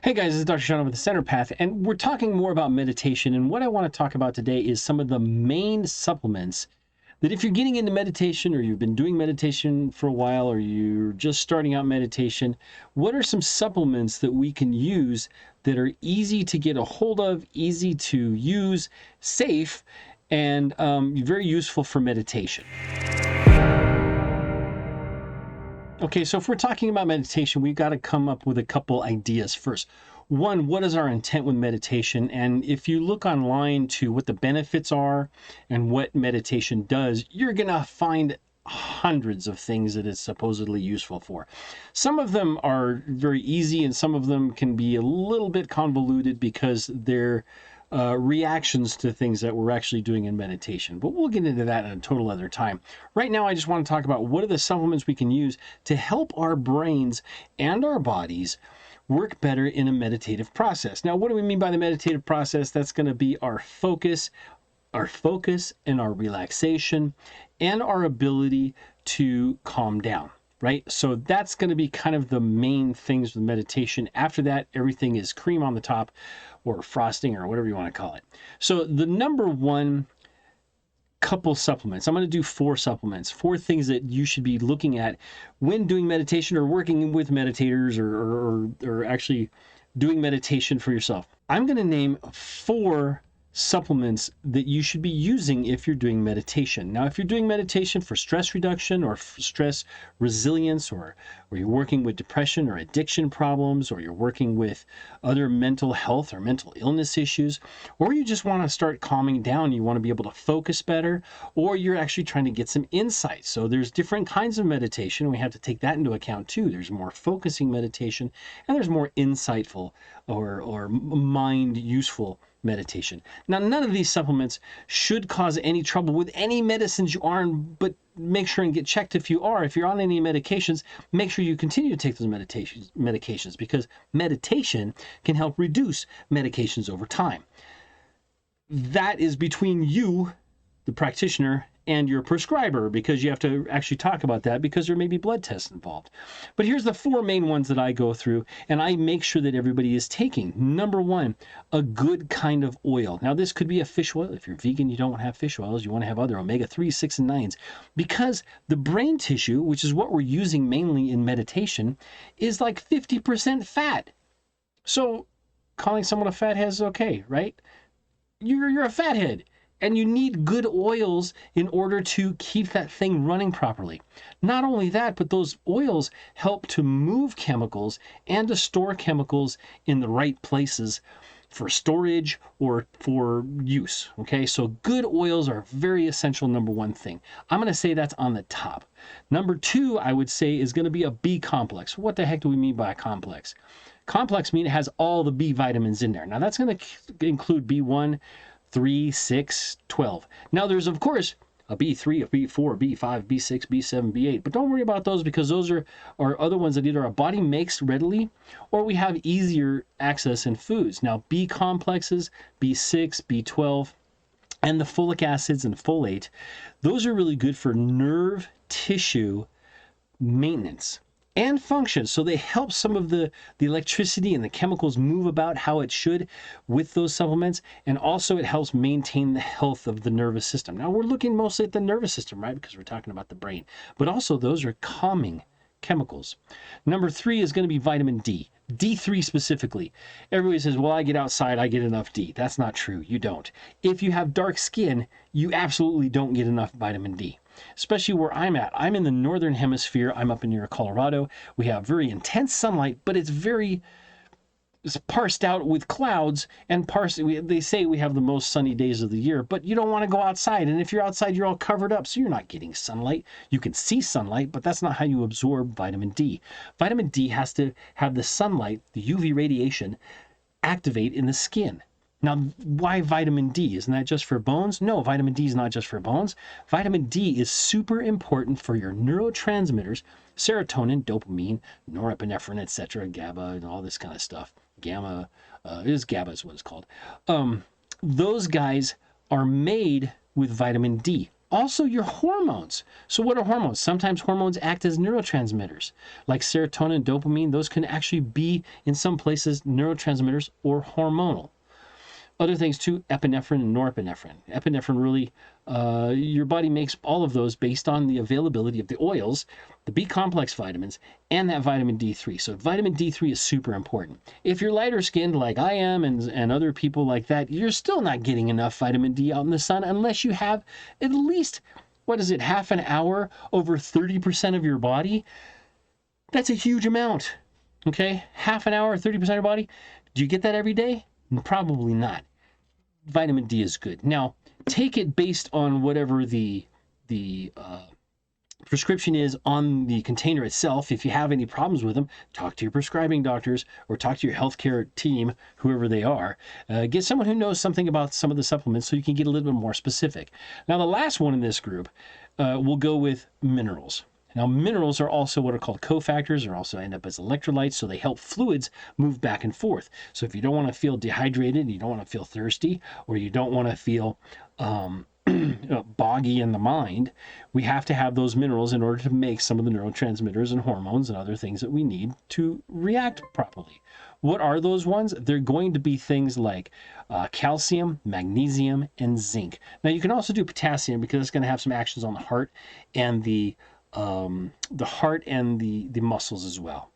Hey guys, this is Dr. Sean with the Center Path, and we're talking more about meditation. And what I want to talk about today is some of the main supplements that if you're getting into meditation or you've been doing meditation for a while or you're just starting out meditation, what are some supplements that we can use that are easy to get a hold of, easy to use, safe, and very useful for meditation? Okay, so if we're talking about meditation, we've got to come up with a couple ideas first. One, what is our intent with meditation? And if you look online to what the benefits are and what meditation does, you're going to find hundreds of things that it's supposedly useful for. Some of them are very easy and some of them can be a little bit convoluted because they're reactions to things that we're actually doing in meditation. But we'll get into that in a total other time. Right now, I just want to talk about what are the supplements we can use to help our brains and our bodies work better in a meditative process. Now, what do we mean by the meditative process? That's going to be our focus and our relaxation and our ability to calm down. Right? So that's going to be kind of the main things with meditation. After that, everything is cream on the top or frosting or whatever you want to call it. So the number one couple supplements, I'm going to do 4 supplements, 4 things that you should be looking at when doing meditation or working with meditators or actually doing meditation for yourself. I'm going to name 4 supplements that you should be using if you're doing meditation. Now, if you're doing meditation for stress reduction or stress resilience, or you're working with depression or addiction problems, or you're working with other mental health or mental illness issues, or you just want to start calming down, you want to be able to focus better, or you're actually trying to get some insight. So there's different kinds of meditation. We have to take that into account too. There's more focusing meditation and there's more insightful or mind useful meditation. Now, none of these supplements should cause any trouble with any medicines you are on, but make sure and get checked if you are. If you're on any medications, make sure you continue to take those medications because meditation can help reduce medications over time. That is between you, the practitioner, and your prescriber, because you have to actually talk about that because there may be blood tests involved. But here's the 4 main ones that I go through and I make sure that everybody is taking. Number 1, a good kind of oil. Now, this could be a fish oil. If you're vegan, you don't want to have fish oils. You want to have other omega-3, 6, and 9s because the brain tissue, which is what we're using mainly in meditation, is like 50% fat. So calling someone a fathead is okay, right? You're a fathead. And you need good oils in order to keep that thing running properly. Not only that, but those oils help to move chemicals and to store chemicals in the right places for storage or for use. Okay, so good oils are very essential, number 1 thing. I'm going to say that's on the top. Number 2, I would say, is going to be a B complex. What the heck do we mean by a complex? Complex means it has all the B vitamins in there. Now, that's going to include B1, 3, 6, 12. Now there's of course a B3, a B4, B5, B6, B7, B8, but don't worry about those because those are other ones that either our body makes readily or we have easier access in foods. Now B complexes, B6, B12, and the folic acids and folate, those are really good for nerve tissue maintenance and function. So they help some of the electricity and the chemicals move about how it should with those supplements. And also it helps maintain the health of the nervous system. Now we're looking mostly at the nervous system, right? Because we're talking about the brain, but also those are calming chemicals. Number 3 is going to be vitamin D. D3 specifically. Everybody says, well, I get outside, I get enough D. That's not true. You don't. If you have dark skin, you absolutely don't get enough vitamin D. Especially where I'm at. I'm in the northern hemisphere. I'm up in near Colorado. We have very intense sunlight, but it's parsed out with clouds and they say we have the most sunny days of the year, but you don't want to go outside. And if you're outside, you're all covered up, so you're not getting sunlight. You can see sunlight, but that's not how you absorb vitamin D. Vitamin D has to have the sunlight, the UV radiation, activate in the skin. Now, why vitamin D? Isn't that just for bones? No, vitamin D is not just for bones. Vitamin D is super important for your neurotransmitters, serotonin, dopamine, norepinephrine, etc., GABA, and all this kind of stuff. GABA is what it's called. Those guys are made with vitamin D. Also, your hormones. So what are hormones? Sometimes hormones act as neurotransmitters, like serotonin and dopamine. Those can actually be, in some places, neurotransmitters or hormonal. Other things too, epinephrine and norepinephrine. Epinephrine really, your body makes all of those based on the availability of the oils, the B complex vitamins, and that vitamin D3. So vitamin D3 is super important. If you're lighter skinned like I am and other people like that, you're still not getting enough vitamin D out in the sun unless you have at least, what is it, half an hour over 30% of your body. That's a huge amount. Okay, half an hour, 30% of your body. Do you get that every day? Probably not. Vitamin D is good. Now, take it based on whatever the prescription is on the container itself. If you have any problems with them, talk to your prescribing doctors or talk to your healthcare team, whoever they are. Get someone who knows something about some of the supplements so you can get a little bit more specific. Now, the last one in this group, we'll go with minerals. Now, minerals are also what are called cofactors, or also end up as electrolytes, so they help fluids move back and forth. So if you don't want to feel dehydrated, you don't want to feel thirsty, or you don't want to feel boggy in the mind, we have to have those minerals in order to make some of the neurotransmitters and hormones and other things that we need to react properly. What are those ones? They're going to be things like calcium, magnesium, and zinc. Now, you can also do potassium because it's going to have some actions on the heart and the muscles as well.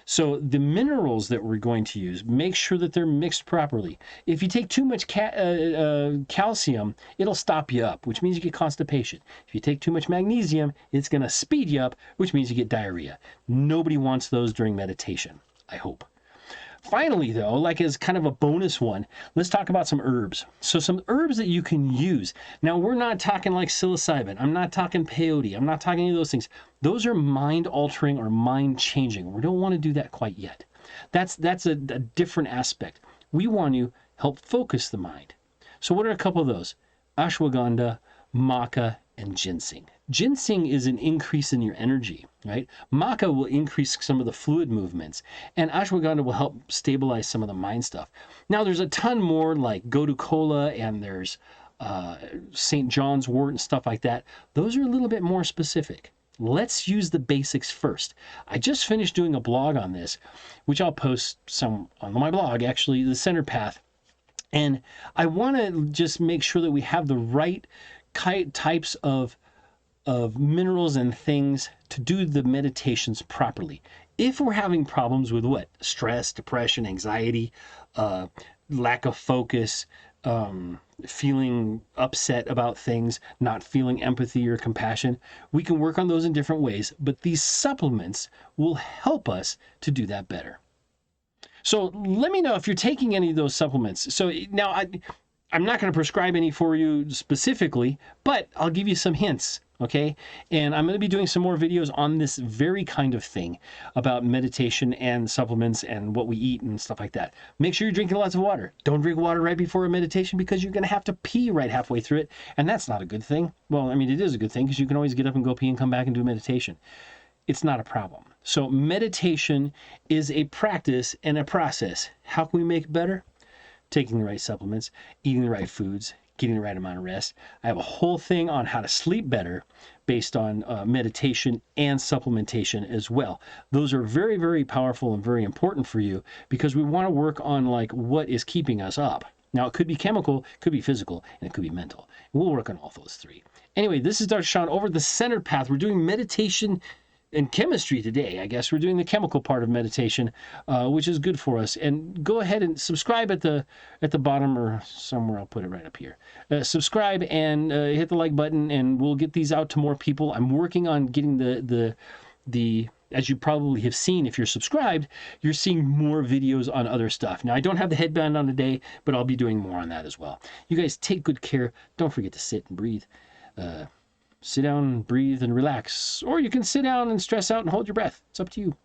So the minerals that we're going to use, make sure that they're mixed properly. If you take too much calcium, it'll stop you up, which means you get constipation. If you take too much magnesium, it's going to speed you up, which means you get diarrhea. Nobody wants those during meditation, I hope. Finally, though, like as kind of a bonus one, let's talk about some herbs. So some herbs that you can use. Now, we're not talking like psilocybin. I'm not talking peyote. I'm not talking any of those things. Those are mind-altering or mind-changing. We don't want to do that quite yet. That's a different aspect. We want to help focus the mind. So what are a couple of those? Ashwagandha, maca, and ginseng. Ginseng is an increase in your energy, right? Maca will increase some of the fluid movements, and ashwagandha will help stabilize some of the mind stuff. Now, there's a ton more like Gotu Kola, and there's St. John's wort and stuff like that. Those are a little bit more specific. Let's use the basics first. I just finished doing a blog on this, which I'll post some on my blog, actually, the Center Path. And I want to just make sure that we have the right types of minerals and things to do the meditations properly. If we're having problems with what? Stress, depression, anxiety, lack of focus, feeling upset about things, not feeling empathy or compassion, we can work on those in different ways, but these supplements will help us to do that better. So let me know if you're taking any of those supplements. So now I'm not going to prescribe any for you specifically, but I'll give you some hints, okay? And I'm going to be doing some more videos on this very kind of thing about meditation and supplements and what we eat and stuff like that. Make sure you're drinking lots of water. Don't drink water right before a meditation because you're going to have to pee right halfway through it, and that's not a good thing. Well, I mean, it is a good thing because you can always get up and go pee and come back and do meditation. It's not a problem. So meditation is a practice and a process. How can we make it better? Taking the right supplements, eating the right foods, getting the right amount of rest. I have a whole thing on how to sleep better based on meditation and supplementation as well. Those are very, very powerful and very important for you because we want to work on like what is keeping us up. Now, it could be chemical, could be physical, and it could be mental. We'll work on all those three. Anyway, this is Dr. Sean over the Center Path. We're doing meditation and chemistry today. I guess we're doing the chemical part of meditation, which is good for us. And go ahead and subscribe at the bottom or somewhere. I'll put it right up here. Subscribe and hit the like button, and we'll get these out to more people. I'm working on getting the as you probably have seen, if you're subscribed, you're seeing more videos on other stuff. Now, I don't have the headband on today, but I'll be doing more on that as well. You guys take good care. Don't forget to sit and breathe. Sit down, breathe, and relax. Or you can sit down and stress out and hold your breath. It's up to you.